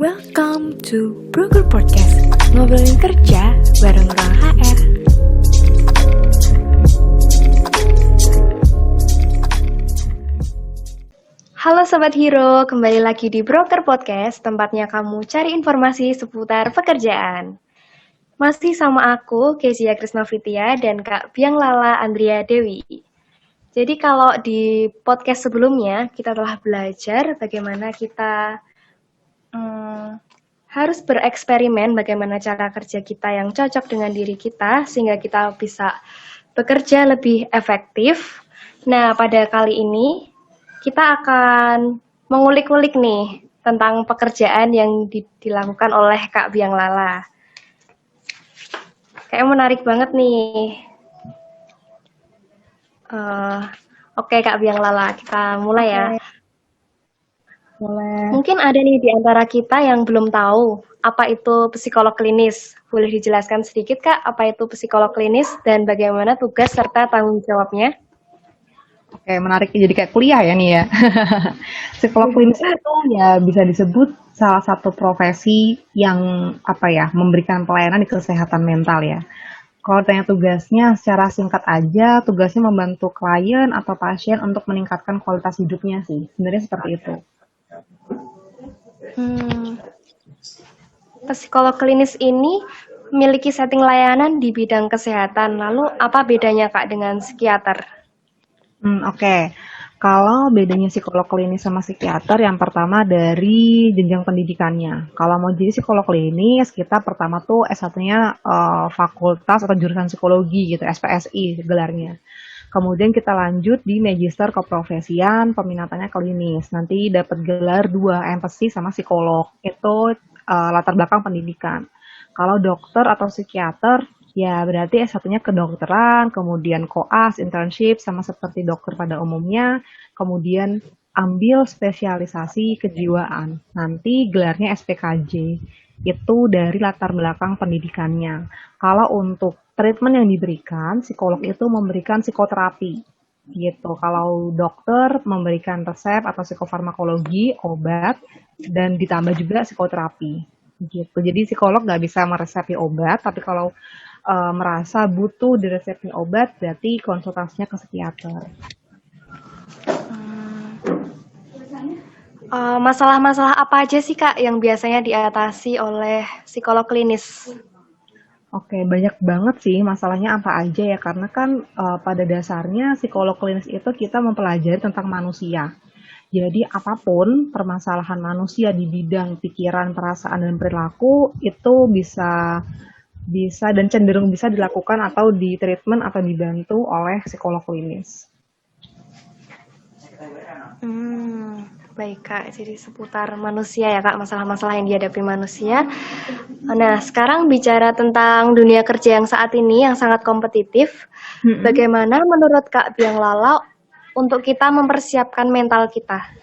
Welcome to Broker Podcast, ngobrolin kerja bareng orang HR. Halo Sobat Hero, kembali lagi di Broker Podcast, tempatnya kamu cari informasi seputar pekerjaan. Masih sama aku, Kezia Krisnafitya, dan Kak Biang Lala Andrea Dewi. Jadi kalau di podcast sebelumnya, kita telah belajar bagaimana kita harus bereksperimen bagaimana cara kerja kita yang cocok dengan diri kita, sehingga kita bisa bekerja lebih efektif. Nah, pada kali ini, kita akan mengulik-ulik nih tentang pekerjaan yang dilakukan oleh Kak Biang Lala. Kayaknya menarik banget nih. Oke, Kak Biang Lala, kita mulai ya. Boleh. Mungkin ada nih di antara kita yang belum tahu apa itu psikolog klinis. Boleh dijelaskan sedikit, Kak, apa itu psikolog klinis dan bagaimana tugas serta tanggung jawabnya? Oke, menarik. Jadi kayak kuliah ya nih ya. Psikolog klinis itu ya bisa disebut salah satu profesi yang memberikan pelayanan di kesehatan mental ya. Kalau tanya tugasnya secara singkat aja, tugasnya membantu klien atau pasien untuk meningkatkan kualitas hidupnya sih. Sebenarnya seperti itu. Psikolog klinis ini memiliki setting layanan di bidang kesehatan. Lalu apa bedanya, Kak, dengan psikiater? Oke. Kalau bedanya psikolog klinis sama psikiater, yang pertama dari jenjang pendidikannya. Kalau mau jadi psikolog klinis, kita pertama tuh S1-nya fakultas atau jurusan psikologi gitu, SPSI gelarnya. Kemudian kita lanjut di magister keprofesian, peminatannya klinis. Nanti dapat gelar 2, empati sama psikolog. Itu latar belakang pendidikan. Kalau dokter atau psikiater, ya berarti S1-nya kedokteran, kemudian koas, internship, sama seperti dokter pada umumnya, kemudian ambil spesialisasi kejiwaan. Nanti gelarnya SPKJ. Itu dari latar belakang pendidikannya. Kalau untuk treatment yang diberikan, psikolog itu memberikan psikoterapi. Gitu. Kalau dokter memberikan resep atau psikofarmakologi, obat, dan ditambah juga psikoterapi. Gitu. Jadi psikolog nggak bisa meresepi obat, tapi kalau merasa butuh diresepi obat, berarti konsultasinya ke psikiater. Masalah-masalah apa aja sih, Kak, yang biasanya diatasi oleh psikolog klinis? Oke, banyak banget sih masalahnya apa aja ya, karena kan pada dasarnya psikolog klinis itu kita mempelajari tentang manusia. Jadi apapun permasalahan manusia di bidang pikiran, perasaan, dan perilaku itu bisa dan cenderung bisa dilakukan atau di treatment atau dibantu oleh psikolog klinis. Baik, Kak. Jadi seputar manusia ya, Kak, masalah-masalah yang dihadapi manusia. Nah, sekarang bicara tentang dunia kerja yang saat ini yang sangat kompetitif. Bagaimana menurut Kak Biang Lala untuk kita mempersiapkan mental kita?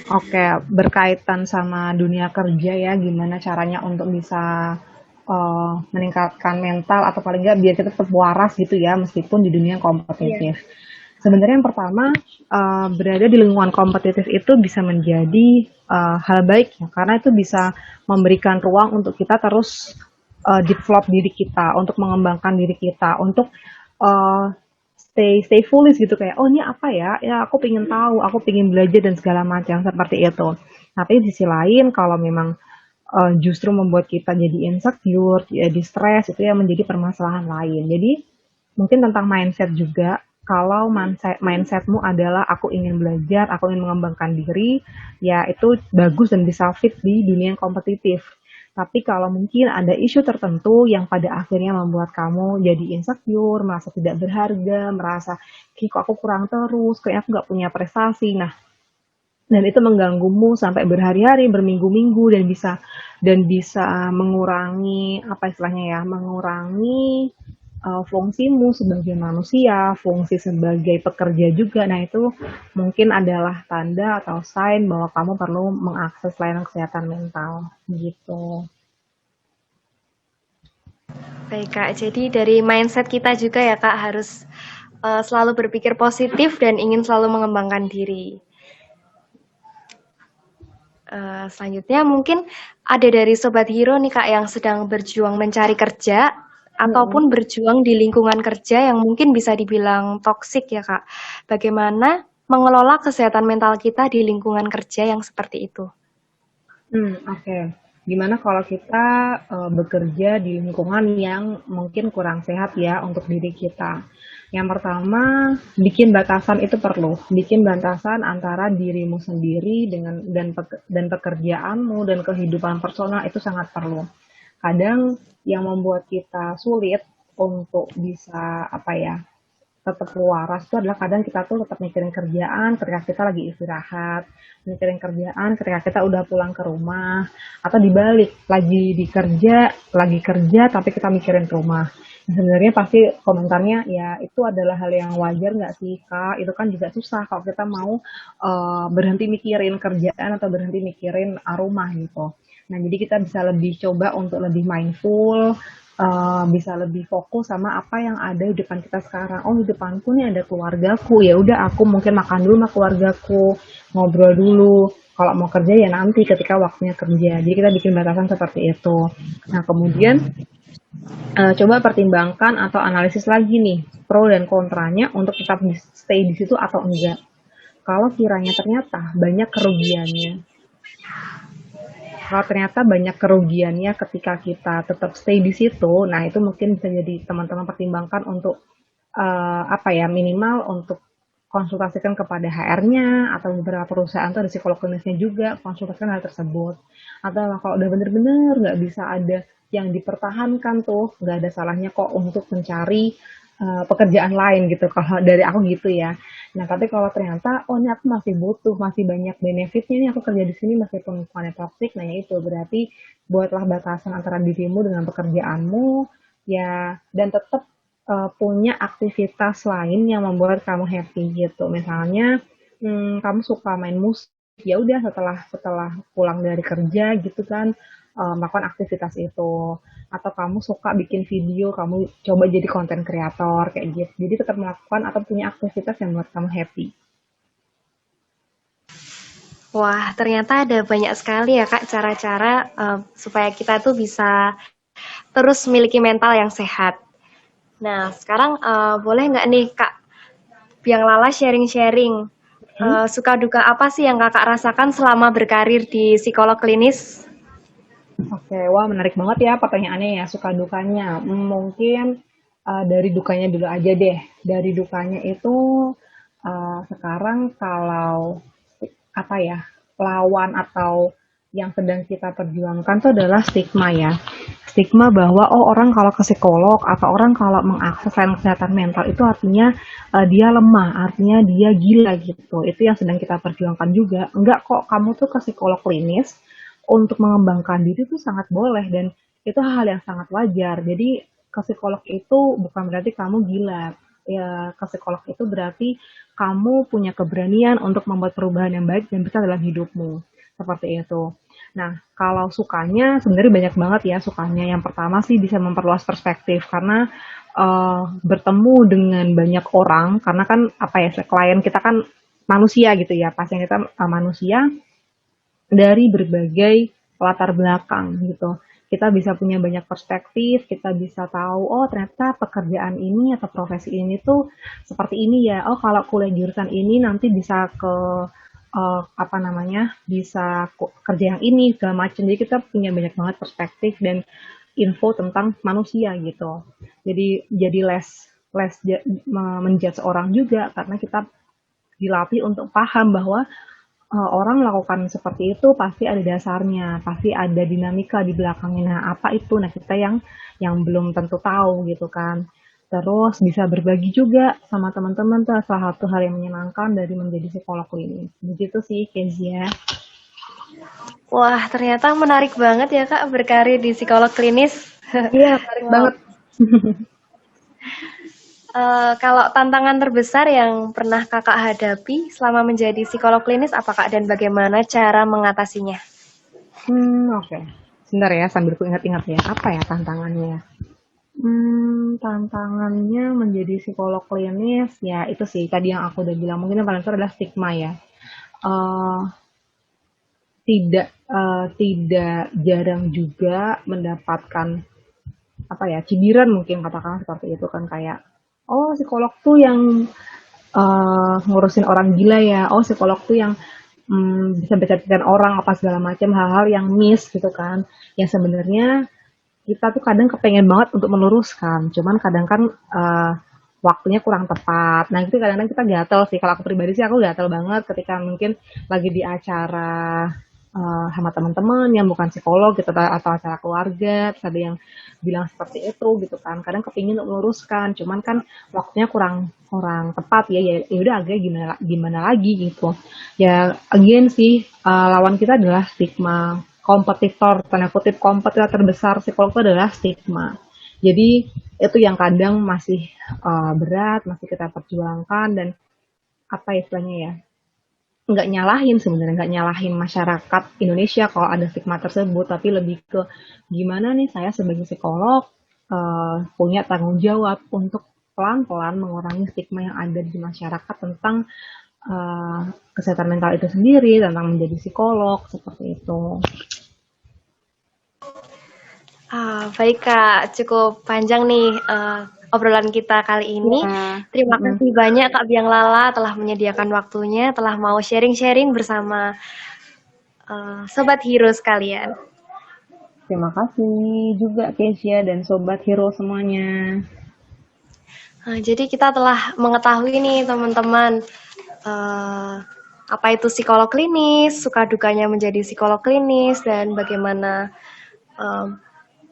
Oke, berkaitan sama dunia kerja ya, gimana caranya untuk bisa meningkatkan mental atau paling nggak biar kita tetap waras gitu ya, meskipun di dunia kompetitif. Sebenarnya yang pertama, berada di lingkungan kompetitif itu bisa menjadi hal baik ya, karena itu bisa memberikan ruang untuk kita terus develop diri kita, untuk mengembangkan diri kita, untuk stay foolish gitu, kayak oh ini apa ya aku pengen tahu, aku pengen belajar dan segala macam seperti itu. Tapi di sisi lain kalau memang justru membuat kita jadi insecure, jadi stres, itu yang menjadi permasalahan lain. Jadi mungkin tentang mindset juga. Kalau mindsetmu adalah aku ingin belajar, aku ingin mengembangkan diri, ya itu bagus dan bisa fit di dunia yang kompetitif. Tapi kalau mungkin ada isu tertentu yang pada akhirnya membuat kamu jadi insecure, merasa tidak berharga, merasa kok aku kurang terus, kayak aku nggak punya prestasi. Nah, dan itu mengganggumu sampai berhari-hari, berminggu-minggu, dan bisa mengurangi mengurangi fungsimu sebagai manusia, fungsi sebagai pekerja juga. Nah, itu mungkin adalah tanda atau sign bahwa kamu perlu mengakses layanan kesehatan mental gitu. Baik, Kak. Jadi dari mindset kita juga ya, Kak, harus selalu berpikir positif dan ingin selalu mengembangkan diri. Selanjutnya mungkin ada dari Sobat Hero nih Kak yang sedang berjuang mencari kerja Mm-mm. ataupun berjuang di lingkungan kerja yang mungkin bisa dibilang toksik ya Kak. Bagaimana mengelola kesehatan mental kita di lingkungan kerja yang seperti itu? Oke. Gimana kalau kita bekerja di lingkungan yang mungkin kurang sehat ya untuk diri kita? Yang pertama, bikin batasan itu perlu. Bikin batasan antara dirimu sendiri dan pekerjaanmu dan kehidupan personal itu sangat perlu. Kadang yang membuat kita sulit untuk bisa apa ya tetap waras itu adalah kadang kita tuh tetap mikirin kerjaan ketika kita lagi istirahat, mikirin kerjaan ketika kita udah pulang ke rumah, atau dibalik lagi kerja tapi kita mikirin ke rumah. Sebenarnya pasti komentarnya ya itu adalah hal yang wajar nggak sih kak? Itu kan juga susah kalau kita mau berhenti mikirin kerjaan atau berhenti mikirin rumah gitu. Nah jadi kita bisa lebih coba untuk lebih mindful, bisa lebih fokus sama apa yang ada di depan kita sekarang. Oh, di depanku nih ada keluargaku. Ya udah aku mungkin makan dulu sama keluargaku, ngobrol dulu. Kalau mau kerja ya nanti ketika waktunya kerja. Jadi kita bikin batasan seperti itu. Nah, kemudian coba pertimbangkan atau analisis lagi nih pro dan kontranya untuk tetap stay di situ atau enggak. Kalau kiranya ternyata banyak kerugiannya, kalau ternyata banyak kerugiannya ketika kita tetap stay di situ, nah itu mungkin bisa jadi teman-teman pertimbangkan untuk apa ya minimal untuk konsultasikan kepada HR-nya atau beberapa perusahaan tuh ada psikolog klinisnya juga konsultasikan hal tersebut. Atau kalau udah bener-bener nggak bisa ada yang dipertahankan tuh nggak ada salahnya kok untuk mencari pekerjaan lain gitu. Kalau dari aku gitu ya. Nah, tapi kalau ternyata, oh ini aku masih butuh, masih banyak benefitnya nih aku kerja di sini meskipun lingkungannya toxic, nah ya itu berarti buatlah batasan antara dirimu dengan pekerjaanmu, ya, dan tetap punya aktivitas lain yang membuat kamu happy gitu. Misalnya, kamu suka main musik, ya udah setelah setelah pulang dari kerja gitu kan, melakukan aktivitas itu atau kamu suka bikin video, kamu coba jadi konten kreator kayak gitu. Jadi tetap melakukan atau punya aktivitas yang membuat kamu happy. Wah, ternyata ada banyak sekali ya Kak cara-cara supaya kita tuh bisa terus memiliki mental yang sehat. Nah, sekarang boleh nggak nih Kak Biang Lala sharing-sharing Hmm? suka duka apa sih yang Kakak rasakan selama berkarir di psikolog klinis? Oke, wah menarik banget ya pertanyaannya ya, suka dukanya. Mungkin dari dukanya dulu aja deh. Dari dukanya itu sekarang kalau apa ya, lawan atau yang sedang kita perjuangkan itu adalah stigma ya. Stigma bahwa oh orang kalau ke psikolog atau orang kalau mengakses kesehatan mental itu artinya dia lemah, artinya dia gila gitu. Itu yang sedang kita perjuangkan juga. Enggak kok, kamu tuh ke psikolog klinis untuk mengembangkan diri itu sangat boleh dan itu hal yang sangat wajar. Jadi ke psikolog itu bukan berarti kamu gila. Ya, ke psikolog itu berarti kamu punya keberanian untuk membuat perubahan yang baik dan besar dalam hidupmu. Seperti itu. Nah, kalau sukanya sebenarnya banyak banget ya sukanya. Yang pertama sih bisa memperluas perspektif karena bertemu dengan banyak orang karena kan apa ya klien kita kan manusia gitu ya pasien kita manusia dari berbagai latar belakang gitu. Kita bisa punya banyak perspektif, kita bisa tahu, oh ternyata pekerjaan ini atau profesi ini tuh seperti ini ya. Oh kalau kuliah jurusan ini nanti bisa ke apa namanya, bisa kerja yang ini segala macam. Jadi kita punya banyak banget perspektif dan info tentang manusia gitu. Jadi less menjudge orang juga karena kita dilatih untuk paham bahwa orang melakukan seperti itu pasti ada dasarnya, pasti ada dinamika di belakangnya. Nah, apa itu? Nah, kita yang belum tentu tahu gitu kan. Terus bisa berbagi juga sama teman-teman tuh salah satu hal yang menyenangkan dari menjadi psikolog klinis. Begitu sih, Kezia. Wah, ternyata menarik banget ya Kak berkarir di psikolog klinis. Iya, menarik Wow. banget. Kalau tantangan terbesar yang pernah Kakak hadapi selama menjadi psikolog klinis apa Kak dan bagaimana cara mengatasinya? Oke. Sebentar ya, sambil ku ingat-ingat ya. Apa ya tantangannya? Tantangannya menjadi psikolog klinis, ya itu sih tadi yang aku udah bilang. Mungkin yang paling besar adalah stigma ya. Eh tidak jarang juga mendapatkan cibiran, mungkin katakan seperti itu kan, kayak oh psikolog tuh yang ngurusin orang gila ya, oh psikolog tuh yang bisa baca pikiran orang apa segala macam, hal-hal yang miss gitu kan, yang sebenarnya kita tuh kadang kepengen banget untuk meluruskan, cuman kadang kan waktunya kurang tepat. Nah itu kadang-kadang kita gatel sih, kalau aku pribadi sih aku gatel banget ketika mungkin lagi di acara sama teman-teman yang bukan psikolog gitu, atau acara keluarga, terus ada yang bilang seperti itu gitu kan, kadang kepingin untuk meluruskan, cuman kan waktunya kurang tepat ya udah agak gimana lagi gitu ya. Again sih, lawan kita adalah stigma. Kompetitor, tanda kutip kompetitor terbesar psikolog itu adalah stigma. Jadi itu yang kadang masih berat, masih kita perjuangkan, dan apa istilahnya ya, nggak nyalahin masyarakat Indonesia kalau ada stigma tersebut, tapi lebih ke gimana nih saya sebagai psikolog punya tanggung jawab untuk pelan-pelan mengurangi stigma yang ada di masyarakat tentang kesehatan mental itu sendiri, tentang menjadi psikolog, seperti itu. Baik Kak, cukup panjang nih obrolan kita kali ini. Ya. Terima kasih banyak Kak Biang Lala telah menyediakan waktunya, telah mau sharing-sharing bersama Sobat Hero sekalian. Terima kasih juga Kesia dan Sobat Hero semuanya. Jadi kita telah mengetahui nih teman-teman, apa itu psikolog klinis, suka dukanya menjadi psikolog klinis, dan bagaimana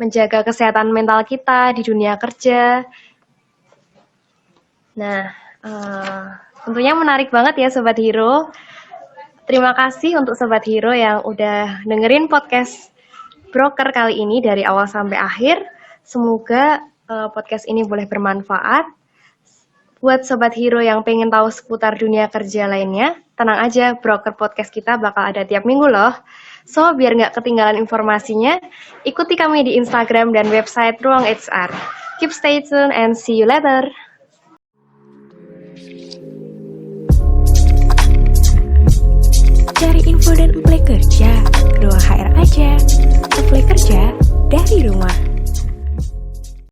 menjaga kesehatan mental kita di dunia kerja. Nah, tentunya menarik banget ya Sobat Hero. Terima kasih untuk Sobat Hero yang udah dengerin podcast Broker kali ini dari awal sampai akhir. Semoga podcast ini boleh bermanfaat. Buat Sobat Hero yang pengen tahu seputar dunia kerja lainnya, tenang aja, Broker Podcast kita bakal ada tiap minggu loh. So, biar nggak ketinggalan informasinya, ikuti kami di Instagram dan website Ruang HR. Keep stay tuned and see you later. Cari info dan apply kerja, Ruang HR aja. Apply kerja dari rumah.